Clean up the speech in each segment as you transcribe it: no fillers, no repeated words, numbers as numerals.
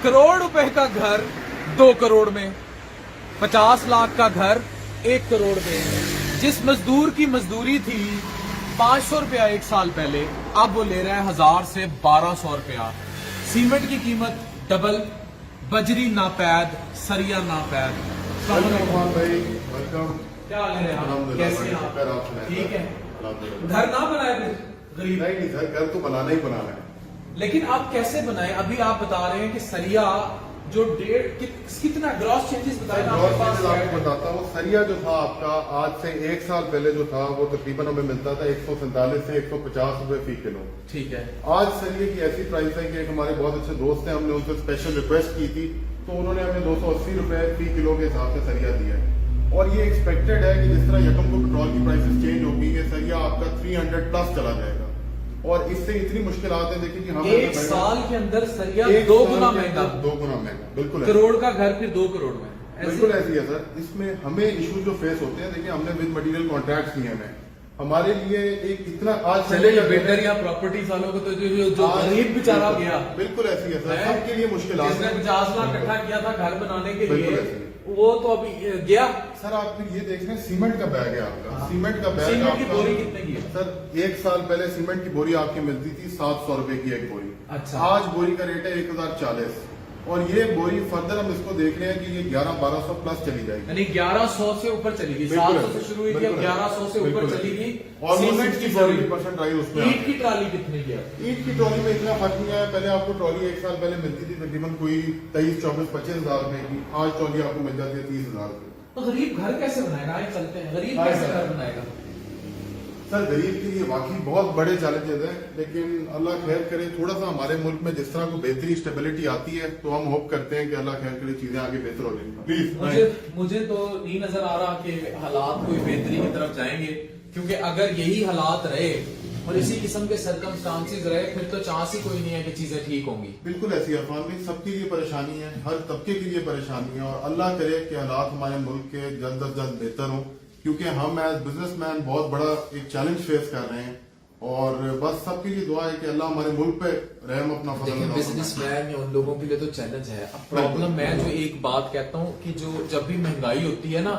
करोड़ रुपए का घर 2 करोड़ में, 50 लाख का घर 1 करोड़ में। जिस मजदूर की मजदूरी थी 500 रुपया 1 साल पहले, अब वो ले रहा है 1000 से 1200 रुपया। सीमेंट की कीमत डबल, बजरी नापैद, सरिया नापैद। भाई वेलकम। क्या हाल है आप? कैसे हैं आप? ठीक है। घर ना बनाए फिर गरीब? नहीं सर, घर तो बनाना ही बनाना है। लेकिन आप कैसे बनाए? अभी आप बता रहे हैं कि सरिया जो कितना ग्रॉस चेंजेस बताए ना आपके पास? आपको बताता हूँ, सरिया जो था आपका आज से 1 साल पहले जो था वो तकरीबन हमें मिलता था 147 से 150 रुपए फी किलो। ठीक है। आज सरिये की ऐसी प्राइस है कि एक हमारे बहुत अच्छे दोस्त हैं, हमने उनसे स्पेशल रिक्वेस्ट की थी तो उन्होंने हमें 280 रुपए फी किलो के हिसाब से सरिया दिया है। और ये एक्सपेक्टेड है कि जिस तरह यकम को पेट्रोल की प्राइसेस चेंज होगी, ये सरिया आपका 300 प्लस चला जाएगा। और इससे इतनी मुश्किलात है, देखिए कि हम 1 साल के अंदर सरिया 2 गुना महंगा। 2 गुना महंगा, बिल्कुल। करोड़ का घर फिर 2 करोड़ में, बिल्कुल ऐसी है सर। इसमें हमें इशू जो फेस होते हैं, देखिए हमने विद मटेरियल कॉन्ट्रैक्ट किए हैं, हमारे लिए एक इतना आज चले बिल्डर या प्रॉपर्टीज वालों को तो जो गरीब बेचारा गया, बिल्कुल ऐसी है सर, सबके लिए मुश्किल है। जिसने 50 लाख इकट्ठा किया था घर बनाने के बिल्कुल लिए, ऐसी है। वो तो अभी गया। सर आप फिर ये देख रहे हैं, सीमेंट का बैग है आपका, सीमेंट का बैग सीमेंट की आपका बोरी कितने की है? सर 1 साल पहले सीमेंट की बोरी आपकी मिलती थी 700 रुपए की एक बोरी। अच्छा। आज बोरी का रेट है 1040। और ये बोरी फर्दर हम इसको देख रहे हैं कि ये 1100-1200 प्लस चली जाएगी, यानी 1100 से ऊपर चली गई। 700 से शुरू हुई थी, अब 1100 से ऊपर चली गई। और सीमेंट की बोरी। 70% राइज उसमें। ईंट की ट्राली कितने की है? ईंट की ट्रॉली में इतना फर्क नहीं आया। पहले आपको ट्रॉली 1 साल पहले मिलती थी तकरीबन कोई 23, 24, 25 हजार रुपए की, आज ट्रॉली आपको मिल जाती है 30 हजार रुपए। तो गरीब घर कैसे बनाएगा? आए चलते हैं, गरीब कैसे घर बनाएगा? सर गरीब के लिए वाकई बहुत बड़े चैलेंजेस हैं, लेकिन अल्लाह खैर करे। थोड़ा सा हमारे मुल्क में जिस तरह को बेहतरी स्टेबिलिटी आती है तो हम होप करते हैं कि अल्लाह खैर करे, चीजें आगे बेहतर हो जाएंगी। प्लीज मुझे तो नहीं नजर आ रहा कि हालात कोई बेहतरी की तरफ जाएंगे, क्योंकि अगर यही हालात रहे और इसी किस्म के सर्कमस्टांसेस रहे, फिर तो चांस ही कोई नहीं है कि चीजें ठीक होंगी। बिल्कुल ऐसी है अफवान भाई, सबके लिए परेशानी है, हर तबके के लिए परेशानी है। और अल्लाह करे कि हालात हमारे मुल्क के जल्द अज जल्द बेहतर हों, क्योंकि हम एज बिजनेसमैन बहुत बड़ा एक चैलेंज फेस कर रहे हैं। और बस सबके लिए दुआ है कि अल्लाह हमारे मुल्क पे रहम अपना फजल। बिजनेसमैन या उन लोगों के लिए तो चैलेंज है। अब प्रॉब्लम मैं जो एक बात कहता हूँ कि जो जब भी महंगाई होती है ना,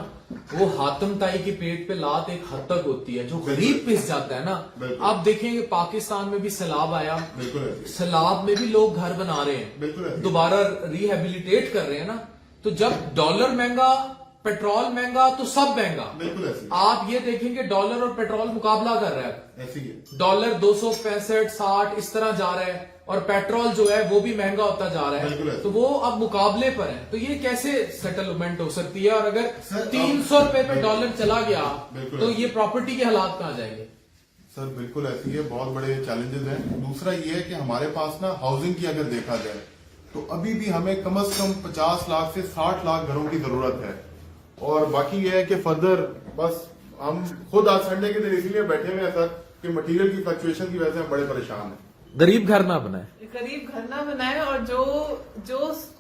वो हातम ताई के पेट पे लात एक हद तक होती है, जो गरीब पिस जाता है ना। आप देखेंगे पाकिस्तान में भी सैलाब आया, सैलाब में भी लोग घर बना रहे हैं, दोबारा रिहेबिलिटेट कर रहे हैं ना। तो जब डॉलर महंगा, पेट्रोल महंगा, तो सब महंगा। बिल्कुल ऐसी। आप ये देखेंगे डॉलर और पेट्रोल मुकाबला कर रहा है, ऐसी है। डॉलर 265, 60 इस तरह जा रहा है, और पेट्रोल जो है वो भी महंगा होता जा रहा है। तो वो अब मुकाबले पर है। तो ये कैसे सेटलमेंट हो सकती है? और अगर 300 रुपए पे डॉलर चला गया तो ये प्रॉपर्टी के हालात कहाँ जाएंगे? सर बिल्कुल ऐसी है, बहुत बड़े चैलेंजेस हैं। दूसरा ये है कि हमारे पास ना हाउसिंग की अगर देखा जाए तो अभी भी हमें कम से कम 50 लाख से 60 लाख घरों की जरूरत है। और बाकी ये है कि फर्दर बस हम खुद आज संडे के दिन इसीलिए बैठे हुए हैं सर कि मटेरियल की फ्लक्चुएशन की वजह से हम बड़े परेशान हैं। गरीब घर ना बनाए, गरीब घर ना बनाए। और जो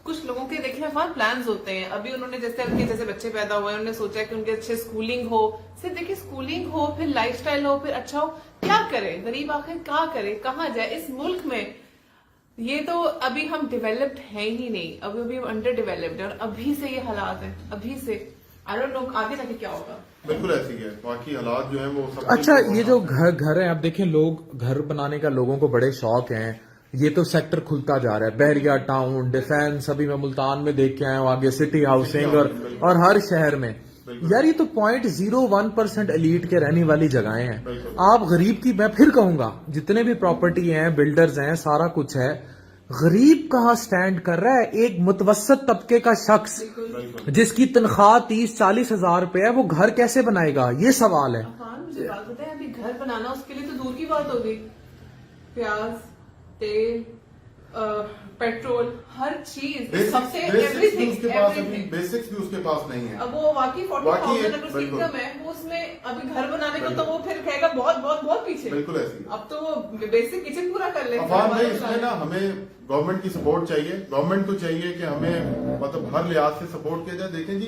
कुछ लोगों के देखे वहां प्लान्स होते हैं, अभी उन्होंने जैसे बच्चे पैदा हुए, उन्होंने सोचा कि उनके अच्छे स्कूलिंग हो, सिर्फ देखिए स्कूलिंग हो, फिर लाइफस्टाइल हो, फिर अच्छा हो। क्या करे गरीब? आखिर क्या करे, कहाँ जाए इस मुल्क में? ये तो अभी हम डेवलप्ड है ही नहीं, अभी हम अंडर डेवलप्ड है। और अभी से ये हालात है, अभी से आई डोंट नो आगे जाके क्या होगा। बिल्कुल ऐसी है, बाकी हालात जो है वो सब। अच्छा, ये जो घर है, आप देखें लोग घर बनाने का लोगों को बड़े शौक हैं। ये तो सेक्टर खुलता जा रहा है, बहरिया टाउन, डिफेंस, अभी मैं मुल्तान में देख के आया हूँ, आगे सिटी हाउसिंग, और हर शहर में। यार ये तो 0.01% एलीट के रहने वाली जगहें हैं। आप गरीब की, मैं फिर कहूंगा, जितने भी प्रॉपर्टी हैं, बिल्डर्स हैं, सारा कुछ है, गरीब कहाँ स्टैंड कर रहा है? एक मुतवसत तबके का शख्स जिसकी तनख्वाह 30-40 हजार रुपए है, वो घर कैसे बनाएगा? ये सवाल है। मुझे बात बताए, अभी घर बनाना उसके लिए तो दूर की बात होगी। प्याज, तेल, पेट्रोल, हर चीज, सबसे एवरीथिंग बेसिक्स भी उसके पास नहीं है। अब वो वाकई 40,000 अगर उसकी इनकम है, वो उसमें अभी घर बनाने को तो वो फिर कहेगा बहुत बहुत बहुत पीछे। बिल्कुल ऐसी। अब तो वो बेसिक किचन पूरा कर ले। इसमें ना हमें गवर्नमेंट की सपोर्ट चाहिए। गवर्नमेंट को चाहिए कि हमें मतलब हर लिहाज से सपोर्ट किया जाए। देखें जी,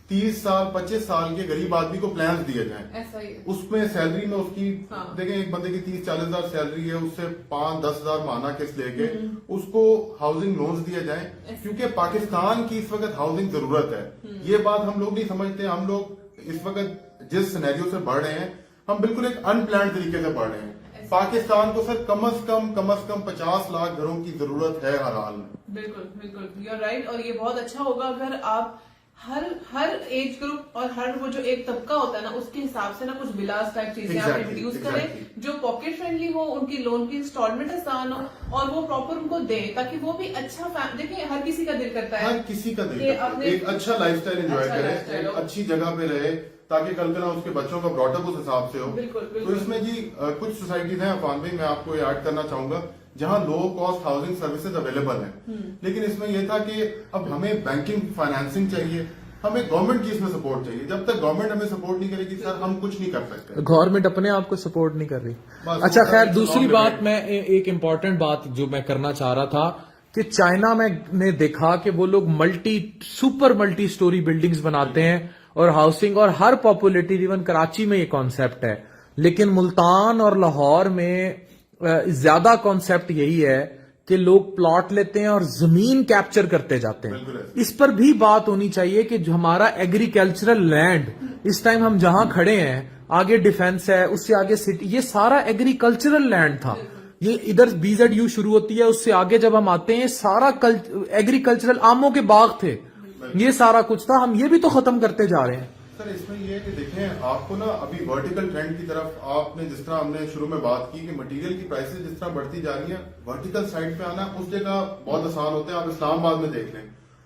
30 साल 25 साल के गरीब आदमी को प्लान दिए जाएं, ऐसा ही है। उसमें सैलरी में उसकी हाँ। देखें एक बंदे की 30-40 हजार सैलरी है, उससे 5-10 हजार माना किस्त लेके उसको हाउसिंग लोन्स दिए जाएं, क्योंकि पाकिस्तान की इस वक्त हाउसिंग जरूरत है। ये बात हम लोग नहीं समझते। हम लोग इस वक्त जिस सिनेरियो से बढ़ रहे हैं, हम बिल्कुल एक अनप्लान तरीके से बढ़ रहे हैं। पाकिस्तान को सर कम से कम 50 लाख घरों की जरूरत है हर हाल में। बिल्कुल बिल्कुल, यू आर राइट। और ये बहुत अच्छा होगा अगर आप हर एज ग्रुप और हर वो जो एक तबका होता है ना, उसके हिसाब से ना कुछ विलास टाइप चीजें आप Exactly, इंट्रोड्यूस exactly. करें जो पॉकेट फ्रेंडली हो, उनकी लोन की इंस्टॉलमेंट आसान हो, और वो प्रॉपर उनको दें, ताकि वो भी अच्छा देखिए हर किसी का दिल करता है हर किसी का दिल कि करता है, अपने- एक अच्छा लाइफस्टाइल एंजॉय अच्छा करे, lifestyle एक हो। अच्छी जगह पे रहे, ताकि कल को ना उसके बच्चों का ब्रॉटअप उस हिसाब से हो। बिल्कुल, तो बिल्कुल। इसमें जी कुछ सोसाइटीज हैं अफान भाई, मैं आपको ऐड करना चाहूंगा, जहां low cost housing services available हैं। लेकिन इसमें यह था कि अब हमें बैंकिंग फाइनेंसिंग चाहिए, हमें गवर्नमेंट की इसमें सपोर्ट चाहिए। जब तक गवर्नमेंट हमें सपोर्ट नहीं करेगी सर, हम कुछ नहीं कर सकते। गवर्नमेंट अपने आप को सपोर्ट नहीं कर रही। बस अच्छा वो खैर, तो दूसरी long बात debate। मैं एक इम्पोर्टेंट बात जो मैं करना चाह रहा था कि चाइना में ने देखा कि वो लोग सुपर मल्टी स्टोरी बिल्डिंग्स बनाते हैं और हाउसिंग, और हर पॉपुलेटेड, इवन कराची में ये कॉन्सेप्ट है, लेकिन मुल्तान और लाहौर में ज्यादा कॉन्सेप्ट यही है कि लोग प्लॉट लेते हैं और जमीन कैप्चर करते जाते हैं। बिल्कुल ऐसे। इस पर भी बात होनी चाहिए कि जो हमारा एग्रीकल्चरल लैंड, इस टाइम हम जहां खड़े हैं, आगे डिफेंस है, उससे आगे सिटी, ये सारा एग्रीकल्चरल लैंड था। ये इधर BZU शुरू होती है, उससे आगे जब हम आते हैं सारा एग्रीकल्चरल आमों के बाग थे, ये सारा कुछ था। हम ये भी तो खत्म करते जा रहे हैं। सर इसमें ये है कि देखें, आपको ना अभी वर्टिकल ट्रेंड की तरफ, आपने जिस तरह हमने शुरू में बात की कि मटेरियल की प्राइसेस जिस तरह बढ़ती जा रही हैं, वर्टिकल साइड पे आना उस जगह बहुत आसान होता है। आप इस्लामाबाद में देख लें,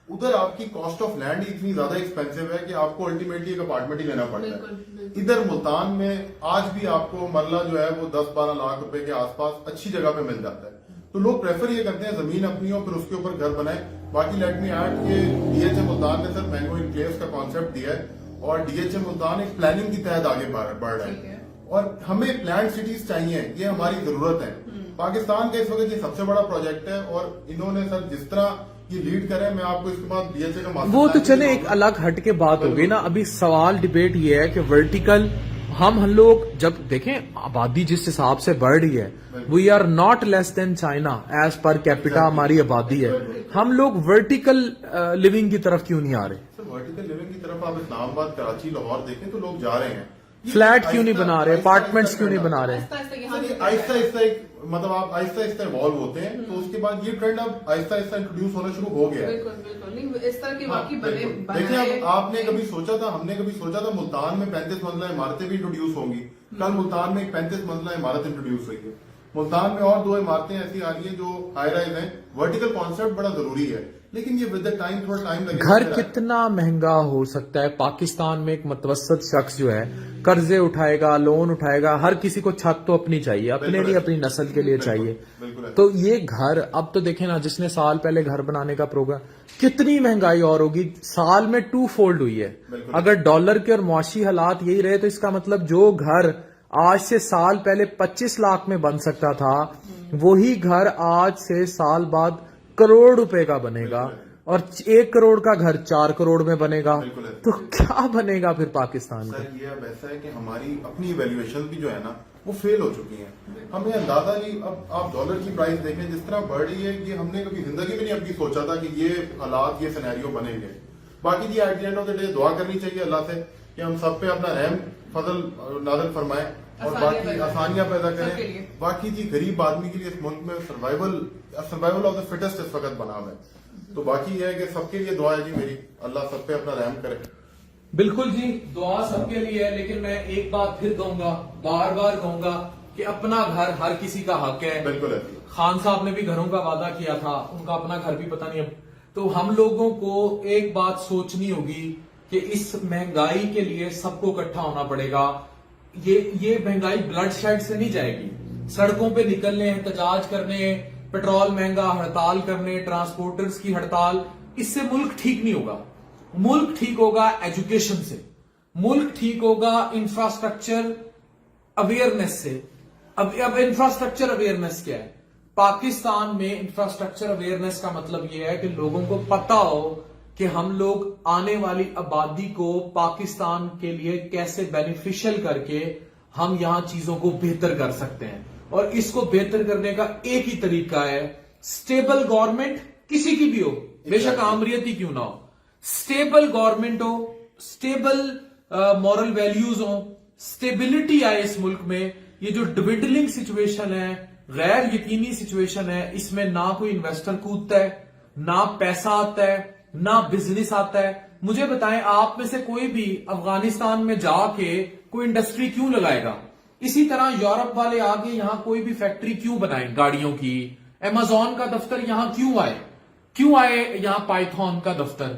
उधर आपकी कॉस्ट ऑफ लैंड इतनी ज्यादा एक्सपेंसिव है कि आपको अल्टीमेटली एक अपार्टमेंट ही लेना पड़ता है। इधर मुल्तान में आज भी आपको मरला जो है वो 10-12 लाख रुपए के आसपास अच्छी जगह पे मिल जाता है। तो लोग प्रेफर ये करते हैं जमीन अपनी हो, फिर उसके ऊपर घर बनाए। बाकी लेट मी ऐड कि DHA मुल्तान ने सर मैंगो इनक्लेव्स का कॉन्सेप्ट दिया है, और DHA मुल्तान एक प्लानिंग के तहत आगे बढ़ रहा है, और हमें प्लान सिटीज चाहिए, ये हमारी जरूरत है। पाकिस्तान का इस वक्त ये सबसे बड़ा प्रोजेक्ट है, और इन्होंने सर जिस तरह ये लीड करे, मैं आपको इसके बाद DHA का मास्टर वो तो प्लान चले भी एक अलग हट के बात हो गई ना। अभी सवाल डिबेट ये है कि वर्टिकल, हम लोग जब देखें आबादी जिस हिसाब से बढ़ रही है, we are not less than China as per capita, हमारी आबादी है। हम लोग वर्टिकल लिविंग की तरफ क्यों नहीं आ रहे? सर वर्टिकल लिविंग की तरफ आप इस्लामाबाद, कराची, लाहौर देखें तो लोग जा रहे हैं। फ्लैट क्यों नहीं बना रहे? अपार्टमेंट्स क्यों नहीं बना रहे? आहिस्ता आहिस्ता एक मतलब आप आहिस्ता आहिस्ता इवॉल्व होते हैं, तो उसके बाद ये ट्रेंड अब आहिस्ता आहिस्ता इंट्रोड्यूस होना शुरू हो गया है। बिल्कुल बिल्कुल नहीं, इस तरह के वाकई बने बिल्कुल। देखिए अब आपने कभी सोचा था, हमने कभी सोचा था मुल्तान में 35 मंजिला इमारतें भी इंट्रोड्यूस होंगी। कल मुल्तान में एक 35 मंजिला इमारत इंट्रोड्यूस हुई है। मुल्तान में और 2 इमारतें ऐसी आ रही है जो हाई राइज हैं। वर्टिकल कॉन्सेप्ट बड़ा जरूरी है, लेकिन ये विद द टाइम थोड़ा टाइम लगेगा। घर कितना महंगा हो सकता है? पाकिस्तान में एक मतवसत शख्स जो है कर्जे उठाएगा, लोन उठाएगा, हर किसी को छत तो अपनी चाहिए, अपने लिए, अपनी नस्ल के लिए चाहिए। बिल्कुल। तो ये घर, अब तो देखें ना, जिसने साल पहले घर बनाने का प्रोग्राम, कितनी महंगाई और होगी, साल में 2 फोल्ड हुई है। अगर डॉलर के और मुआशी हालात यही रहे तो इसका मतलब जो घर आज से साल पहले 25 लाख में बन सकता था, वही घर आज से साल बाद करोड़ रुपए का बनेगा, और 1 करोड़ का घर 4 करोड़ में बनेगा। तो क्या बनेगा फिर पाकिस्तान का? सर ये अब ऐसा है कि हमारी अपनी वैल्यूएशन भी जो है ना वो फेल हो चुकी हैं। हमें अंदाजा नहीं, अब आप डॉलर की प्राइस देखें जिस तरह बढ़ रही है, ये हमने कभी जिंदगी में नहीं अपनी सोचा था कि ये हालात, ये सिनेरियो बनेंगे। बाकी जी at the end of the day दुआ करनी चाहिए अल्लाह से कि हम सब पे अपना रहम फजल नाज़िल फरमाए और बाकी आसानियां पैदा करें। बाकी जी गरीब आदमी के लिए इस मुल्क में सर्वाइवल ऑफ द फिटेस्ट इस वक्त बना हुआ है। तो बाकी ये है कि सबके लिए दुआ है जी मेरी, अल्लाह सब पे अपना रहम करे। बिल्कुल जी, दुआ सबके लिए है, लेकिन मैं एक बात फिर कहूंगा, बार बार कहूंगा कि अपना घर हर किसी का हक है। बिल्कुल है। खान साहब ने भी घरों का वादा किया था, उनका अपना घर भी पता नहीं। तो हम लोगों को एक बात सोचनी होगी कि इस महंगाई के लिए सबको इकट्ठा होना पड़ेगा। ये महंगाई ब्लड शेड से नहीं जाएगी। सड़कों पे निकलने, एहतजाज करने, पेट्रोल महंगा, हड़ताल करने, ट्रांसपोर्टर्स की हड़ताल, इससे मुल्क ठीक नहीं होगा। मुल्क ठीक होगा एजुकेशन से, मुल्क ठीक होगा इंफ्रास्ट्रक्चर अवेयरनेस से। अब इंफ्रास्ट्रक्चर अवेयरनेस क्या है? पाकिस्तान में इंफ्रास्ट्रक्चर अवेयरनेस का मतलब यह है कि लोगों को पता हो کہ ہم لوگ آنے والی آبادی کو پاکستان کے لیے کیسے بینیفیشل کر کے ہم یہاں چیزوں کو بہتر کر سکتے ہیں. اور اس کو بہتر کرنے کا ایک ہی طریقہ ہے سٹیبل گورنمنٹ, کسی کی بھی ہو, بے شک آمریت ہی کیوں نہ ہو, سٹیبل گورنمنٹ ہو, سٹیبل مورل ویلیوز ہوں, سٹیبلٹی آئے اس ملک میں. یہ جو ڈوینڈلنگ سچویشن ہے, غیر یقینی سچویشن ہے, اس میں نہ کوئی انویسٹر کودتا ہے, نہ پیسہ آتا ہے, نہ بزنس آتا ہے. مجھے بتائیں آپ میں سے کوئی بھی افغانستان میں جا کے کوئی انڈسٹری کیوں لگائے گا؟ اسی طرح یورپ والے آگے یہاں کوئی بھی فیکٹری کیوں بنائیں گاڑیوں کی؟ ایمیزون کا دفتر یہاں کیوں آئے؟ کیوں آئے یہاں پائتھون کا دفتر؟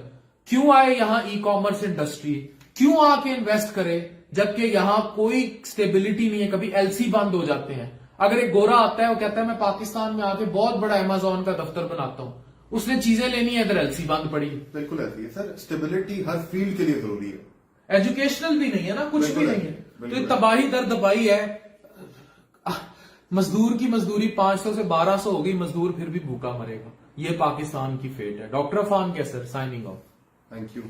کیوں آئے یہاں ای کامرس انڈسٹری؟ کیوں آ کے انویسٹ کرے جبکہ یہاں کوئی سٹیبلٹی نہیں ہے؟ کبھی ایل سی بند ہو جاتے ہیں. اگر ایک گورا آتا ہے وہ کہتا ہے میں پاکستان میں آ کے بہت بڑا ایمیزون کا دفتر بناتا ہوں, اس نے چیزیں لینی ہے, ادھر ایل سی بند پڑی. بالکل ایسی ہے سر, اسٹیبلٹی ہر فیلڈ کے لیے ضروری ہے. ایجوکیشنل بھی نہیں ہے نا, کچھ بھی نہیں ہے. تو بالکل. یہ تباہی در دبائی ہے. مزدور کی مزدوری 500 سے 1200 ہوگی, مزدور پھر بھی بھوکا مرے گا. یہ پاکستان کی فیٹ ہے. ڈاکٹر عفان کیسر, سائننگ آف. Thank you.